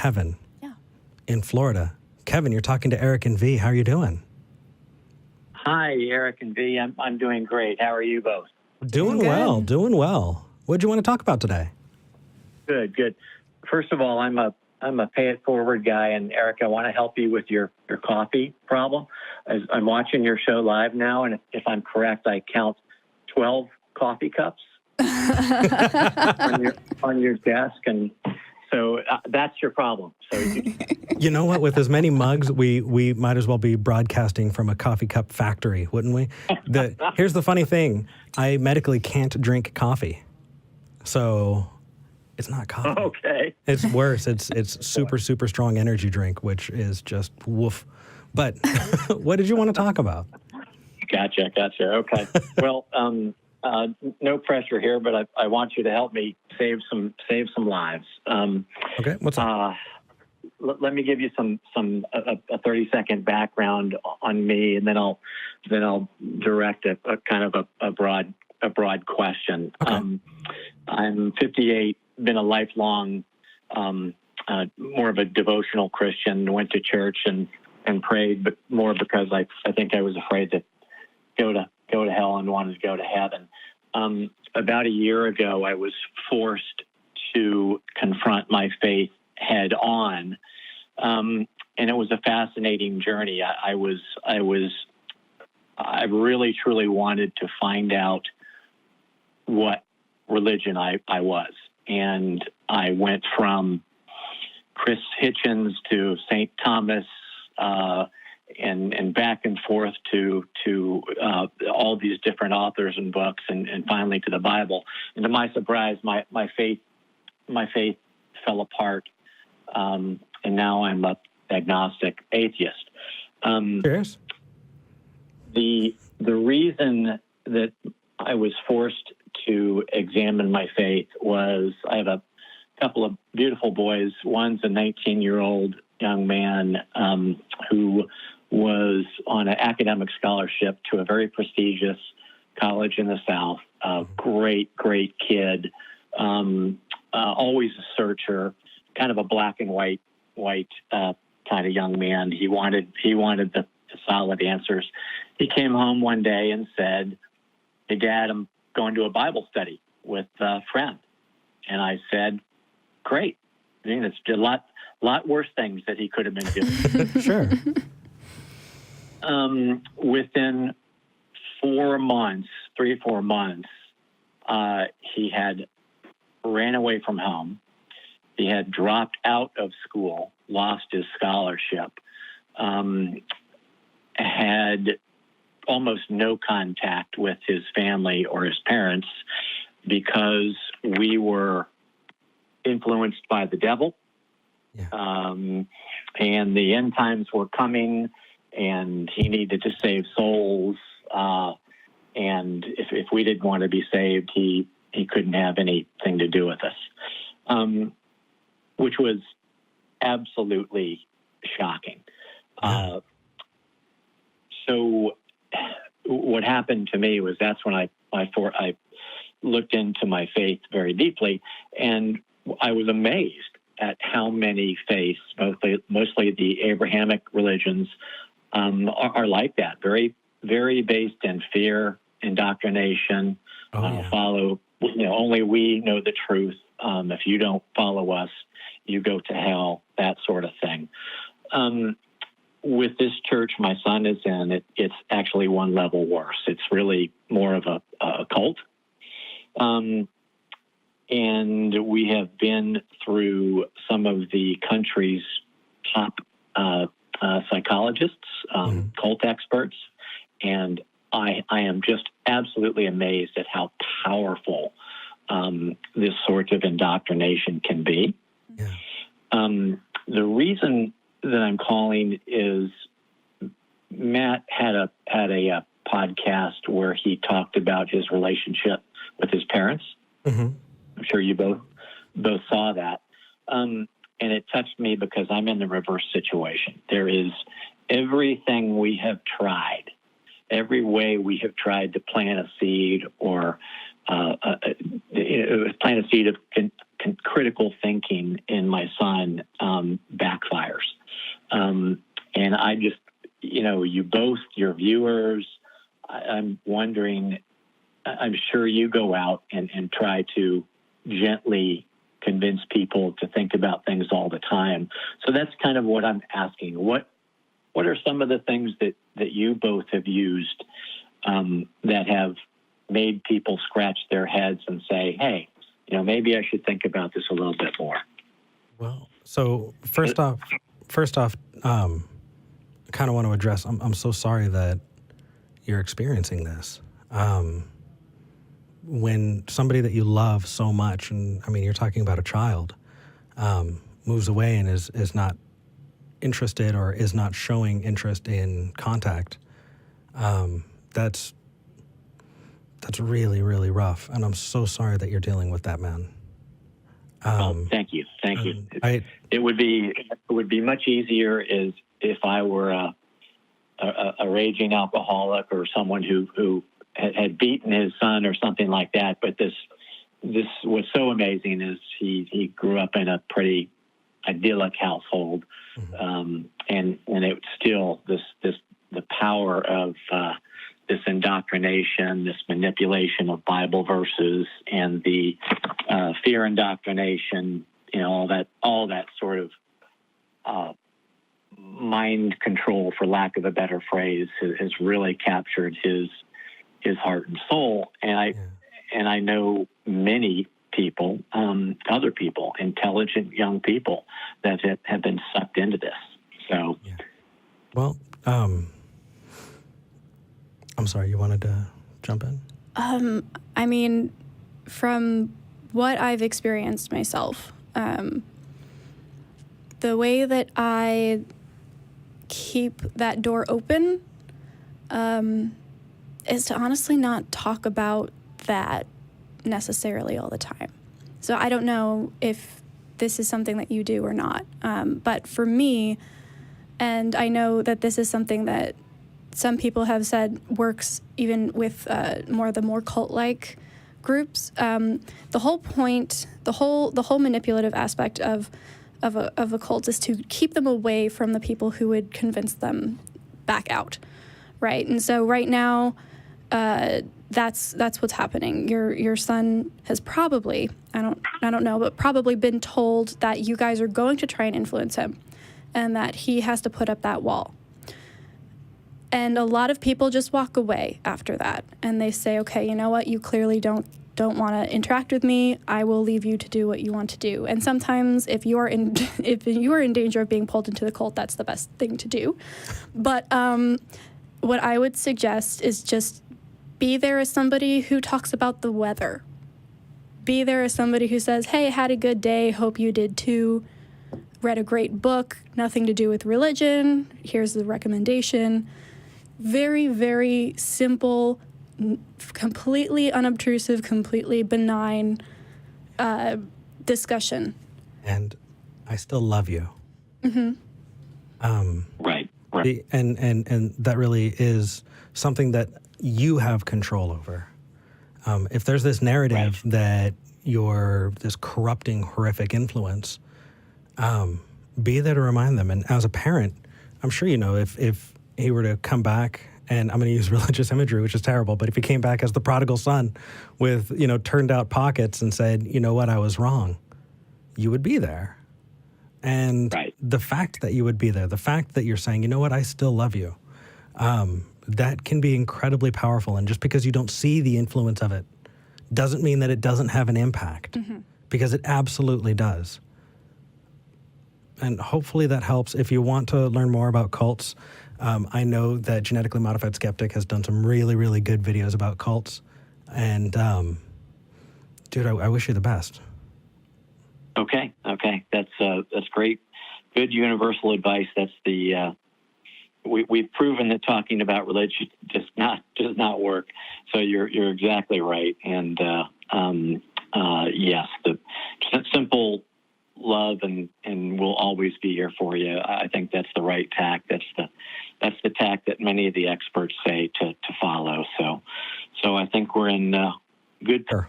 Kevin in Florida. Kevin, you're talking to Eric and V. How are you doing? Hi, Eric and V. I'm doing great. How are you both? Doing well. What do you want to talk about today? Good. First of all, I'm a pay it forward guy, and Eric, I want to help you with your coffee problem. I'm watching your show live now, and if I'm correct, I count 12 coffee cups on your desk, and so that's your problem. So you know what? With as many mugs, we might as well be broadcasting from a coffee cup factory, wouldn't we? Here's the funny thing: I medically can't drink coffee, so it's not coffee. Okay, it's worse. It's super strong energy drink, which is just woof. But what did you want to talk about? Gotcha. Okay. Well, no pressure here, but I want you to help me save some lives. Okay, what's up? Let me give you a 30-second background on me, and then I'll direct a kind of a broad question. Okay. I'm 58, been a lifelong more of a devotional Christian. Went to church and prayed, but more because I think I was afraid to go to hell and wanted to go to heaven. About a year ago, I was forced to confront my faith head on, and it was a fascinating journey. I really truly wanted to find out what religion I was, and I went from Chris Hitchens to St. Thomas, and back and forth to all these different authors and books, and finally to the Bible. And to my surprise, my faith fell apart, and now I'm an agnostic atheist. Cheers. The reason that I was forced to examine my faith was I have a couple of beautiful boys. One's a 19-year-old young man who was on an academic scholarship to a very prestigious college in the South. Great kid. Always a searcher, kind of a black and white kind of young man. He wanted the solid answers. He came home one day and said, "Hey, Dad, I'm going to a Bible study with a friend." And I said, "Great." I mean, it's a lot worse things that he could have been doing. Sure. Within 3 or 4 months, he had ran away from home. He had dropped out of school, lost his scholarship, had almost no contact with his family or his parents because we were influenced by the devil. Yeah. And the end times were coming, and he needed to save souls. And if we didn't want to be saved, he couldn't have anything to do with us, which was absolutely shocking. So what happened to me was that's when I looked into my faith very deeply, and I was amazed at how many faiths, mostly the Abrahamic religions, are like that. Very, very based in fear, indoctrination. Follow. Only we know the truth. If you don't follow us, you go to hell. That sort of thing. With this church my son is in, it's actually one level worse. It's really more of a cult. And we have been through some of the country's top psychologists, cult experts, and I am just absolutely amazed at how powerful this sort of indoctrination can be. Yeah. The reason that I'm calling is Matt had a podcast where he talked about his relationship with his parents. Mm-hmm. I'm sure you both saw that. And it touched me because I'm in the reverse situation. There is everything we have tried, every way we have tried to plant a seed or plant a seed of critical thinking in my son backfires. And I just, you both, your viewers, I'm wondering, I'm sure you go out and try to gently convince people to think about things all the time. So that's kind of what I'm asking. What are some of the things that you both have used that have made people scratch their heads and say, hey, maybe I should think about this a little bit more? Well, so first off, I kind of want to address, I'm so sorry that you're experiencing this. When somebody that you love so much, and I mean, you're talking about a child, moves away and is not interested or is not showing interest in contact, that's really, really rough. And I'm so sorry that you're dealing with that, man. Thank you. It would be much easier if I were a raging alcoholic or someone who had beaten his son or something like that. But this was so amazing is he grew up in a pretty idyllic household. Mm-hmm. And it's still the power of this indoctrination, this manipulation of Bible verses, and the fear indoctrination, all that sort of mind control, for lack of a better phrase, has really captured his heart and soul. And I know many people, other people, intelligent young people that have been sucked into this. So, yeah. Well, I'm sorry, you wanted to jump in? I mean, from what I've experienced myself, the way that I keep that door open is to honestly not talk about that necessarily all the time. So I don't know if this is something that you do or not. But for me, and I know that this is something that some people have said works even with the more cult-like groups. The whole point, the whole manipulative aspect of a cult is to keep them away from the people who would convince them back out, right? And so right now, that's what's happening. Your son has probably, I don't know, but probably been told that you guys are going to try and influence him, and that he has to put up that wall. And a lot of people just walk away after that, and they say, okay, you know what, you clearly don't want to interact with me. I will leave you to do what you want to do. And sometimes if you are in danger of being pulled into the cult, that's the best thing to do. But what I would suggest is just be there as somebody who talks about the weather. Be there as somebody who says, hey, had a good day, hope you did too. Read a great book, nothing to do with religion. Here's the recommendation. Very, very simple, completely unobtrusive, completely benign discussion. And I still love you. Mm-hmm. Right. And that really is something that you have control over. If there's this narrative that you're this corrupting, horrific influence, be there to remind them. And as a parent, I'm sure you know if he were to come back, and I'm going to use religious imagery, which is terrible, but if he came back as the prodigal son with, turned out pockets and said, you know what, I was wrong, you would be there. And the fact that you would be there, the fact that you're saying, you know what, I still love you, that can be incredibly powerful. And just because you don't see the influence of it doesn't mean that it doesn't have an impact, because it absolutely does. And hopefully that helps. If you want to learn more about cults, I know that Genetically Modified Skeptic has done some really, really good videos about cults. And, dude, I wish you the best. Okay. That's great. Good universal advice. That's the we've proven that talking about religion does not work. So you're exactly right. And yes, the simple love and we'll always be here for you. I think that's the right tack. That's the tack that many of the experts say to follow. So I think we're in good. Sure.